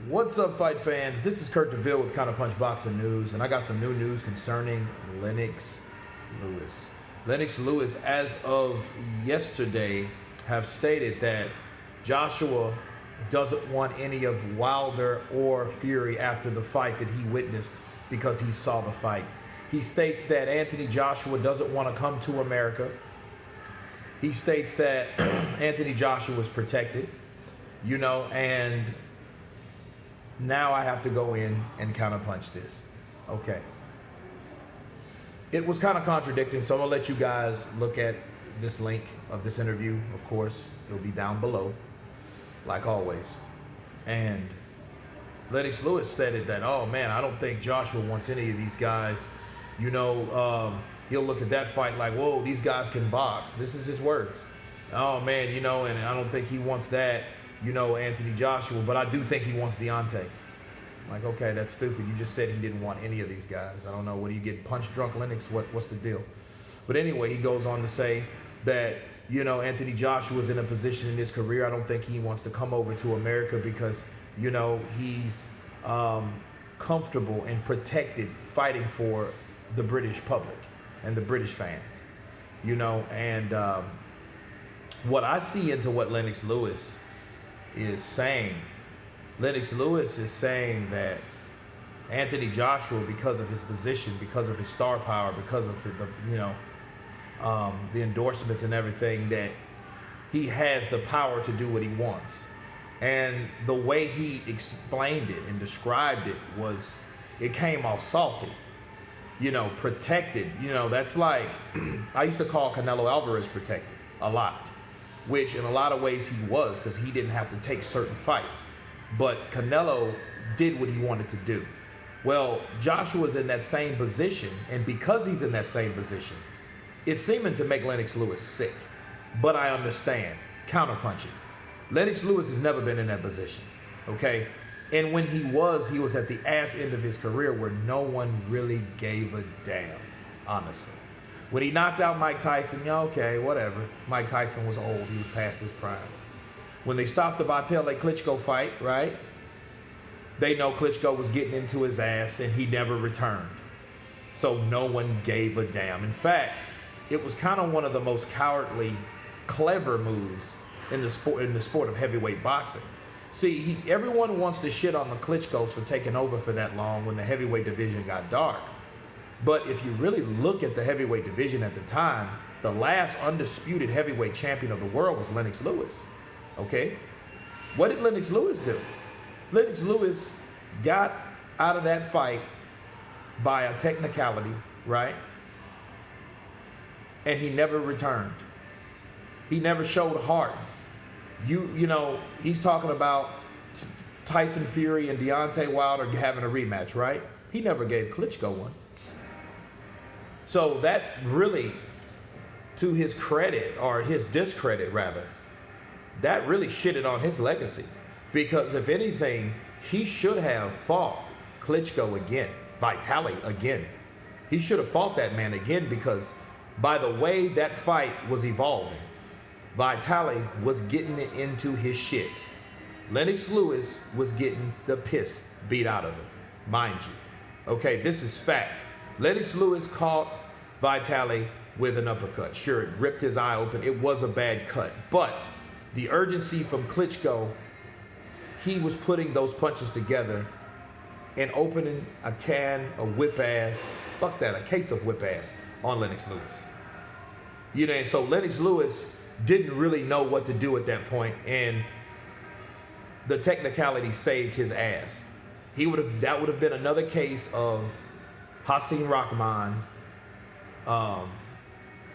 What's up, fight fans? This is Kurt DeVille with Counterpunch Boxing News, and I got some new news concerning Lennox Lewis. Lennox Lewis, as of yesterday, have stated that Joshua doesn't want any of Wilder or Fury after the fight that he witnessed because he saw the fight. He states that Anthony Joshua doesn't want to come to America. He states that Anthony Joshua was protected, and now I have to go in and counterpunch this. Okay. It was kind of contradicting, so I'm going to let you guys look at this link of this interview. Of course, it'll be down below, like always. And Lennox Lewis said it that, oh man, I don't think Joshua wants any of these guys. He'll look at that fight like, whoa, these guys can box. This is his words. Oh man, and I don't think he wants that, Anthony Joshua, but I do think he wants Deontay. Like, okay, that's stupid. You just said he didn't want any of these guys. I don't know. What do you get, punch drunk, Lennox? What's the deal? But anyway, he goes on to say that, Anthony Joshua's in a position in his career. I don't think he wants to come over to America because, he's comfortable and protected fighting for the British public and the British fans, what I see into what Lennox Lewis is saying. Lennox Lewis is saying that Anthony Joshua, because of his position, because of his star power, because of the endorsements and everything, that he has the power to do what he wants. And the way he explained it and described it it came off salty, protected. That's like, I used to call Canelo Alvarez protected a lot, which in a lot of ways he was, because he didn't have to take certain fights. But Canelo did what he wanted to do. Well, Joshua's in that same position, and because he's in that same position, it's seeming to make Lennox Lewis sick. But I understand. Counterpunching. Lennox Lewis has never been in that position, okay? And when he was at the ass end of his career where no one really gave a damn, honestly. When he knocked out Mike Tyson, okay, whatever. Mike Tyson was old. He was past his prime. When they stopped the Klitschko fight, right? They know Klitschko was getting into his ass and he never returned. So no one gave a damn. In fact, it was kind of one of the most cowardly, clever moves in the sport of heavyweight boxing. See, everyone wants to shit on the Klitschkos for taking over for that long when the heavyweight division got dark. But if you really look at the heavyweight division at the time, the last undisputed heavyweight champion of the world was Lennox Lewis. Okay? What did Lennox Lewis do? Lennox Lewis got out of that fight by a technicality, right? And he never returned. He never showed heart. He's talking about Tyson Fury and Deontay Wilder having a rematch, right? He never gave Klitschko one. So that really, to his credit, or his discredit rather, that really shitted on his legacy. Because if anything, he should have fought Klitschko again, Vitali again. He should have fought that man again, because by the way that fight was evolving, Vitali was getting into his shit. Lennox Lewis was getting the piss beat out of him, mind you. Okay, this is fact. Lennox Lewis caught Vitali with an uppercut. Sure, it ripped his eye open. It was a bad cut. But the urgency from Klitschko, he was putting those punches together and opening a case of whip ass on Lennox Lewis. And so Lennox Lewis didn't really know what to do at that point, and the technicality saved his ass. That would have been another case of Hasim Rahman,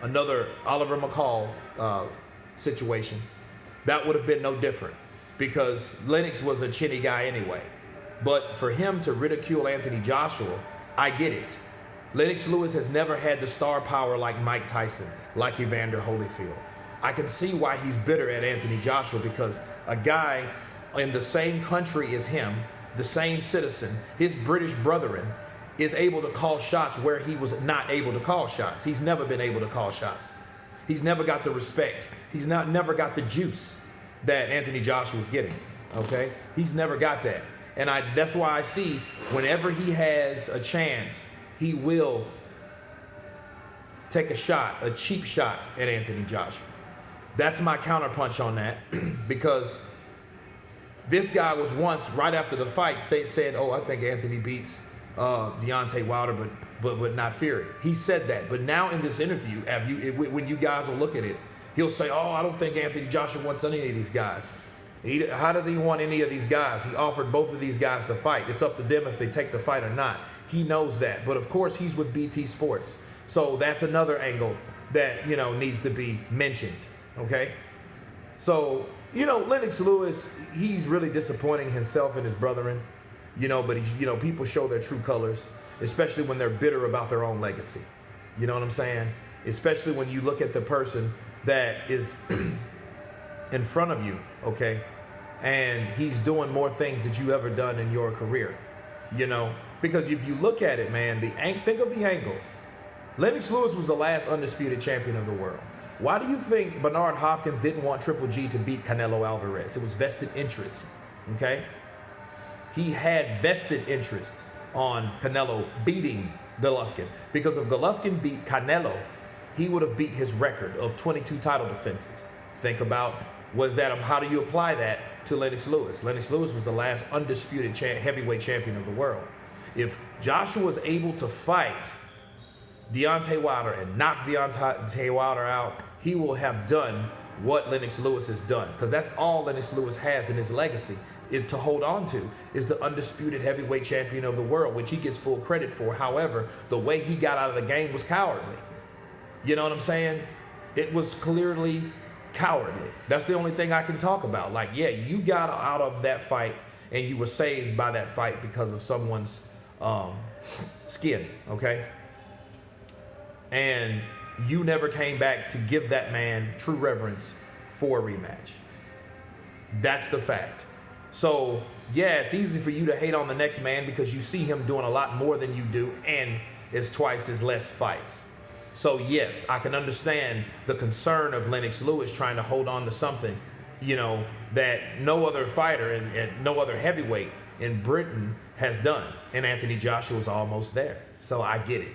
another Oliver McCall situation. That would have been no different, because Lennox was a chinny guy anyway. But for him to ridicule Anthony Joshua, I get it. Lennox Lewis has never had the star power like Mike Tyson, like Evander Holyfield. I can see why he's bitter at Anthony Joshua, because a guy in the same country as him, the same citizen, his British brethren, is able to call shots where he was not able to call shots. He's never been able to call shots. He's never got the respect. He's never got the juice that Anthony Joshua was getting. Okay? He's never got that. And that's why I see whenever he has a chance, he will take a shot, a cheap shot at Anthony Joshua. That's my counterpunch on that because this guy was once, right after the fight, they said, oh, I think Anthony beats Deontay Wilder, but not Fury. He said that. But now in this interview, when you guys will look at it, he'll say, oh, I don't think Anthony Joshua wants any of these guys. How does he want any of these guys? He offered both of these guys to fight. It's up to them if they take the fight or not. He knows that. But of course, he's with BT Sports. So that's another angle that, needs to be mentioned. Okay? So, Lennox Lewis, he's really disappointing himself and his brethren, but people show their true colors, especially when they're bitter about their own legacy. You know what I'm saying? Especially when you look at the person that is in front of you, okay? And he's doing more things that you ever done in your career, Because if you look at it, man, think of the angle. Lennox Lewis was the last undisputed champion of the world. Why do you think Bernard Hopkins didn't want Triple G to beat Canelo Alvarez? It was vested interest, okay? He had vested interest on Canelo beating Golovkin. Because if Golovkin beat Canelo, he would have beat his record of 22 title defenses. Think about, how do you apply that to Lennox Lewis? Lennox Lewis was the last undisputed heavyweight champion of the world. If Joshua was able to fight Deontay Wilder and knock Deontay Wilder out, he will have done what Lennox Lewis has done. Because that's all Lennox Lewis has in his legacy is to hold on to, is the undisputed heavyweight champion of the world, which he gets full credit for. However, the way he got out of the game was cowardly. You know what I'm saying? It was clearly cowardly. That's the only thing I can talk about. Like, yeah, you got out of that fight and you were saved by that fight because of someone's skin, okay? And you never came back to give that man true reverence for a rematch. That's the fact. So, yeah, it's easy for you to hate on the next man because you see him doing a lot more than you do and it's twice as less fights. So, yes, I can understand the concern of Lennox Lewis trying to hold on to something, that no other fighter and no other heavyweight in Britain has done. And Anthony Joshua was almost there. So I get it.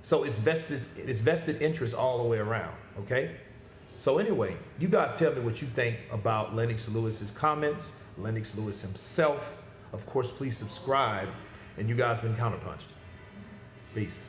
So it's vested interest all the way around, okay? So anyway, you guys tell me what you think about Lennox Lewis's comments, Lennox Lewis himself. Of course, please subscribe. And you guys been Counterpunched. Peace.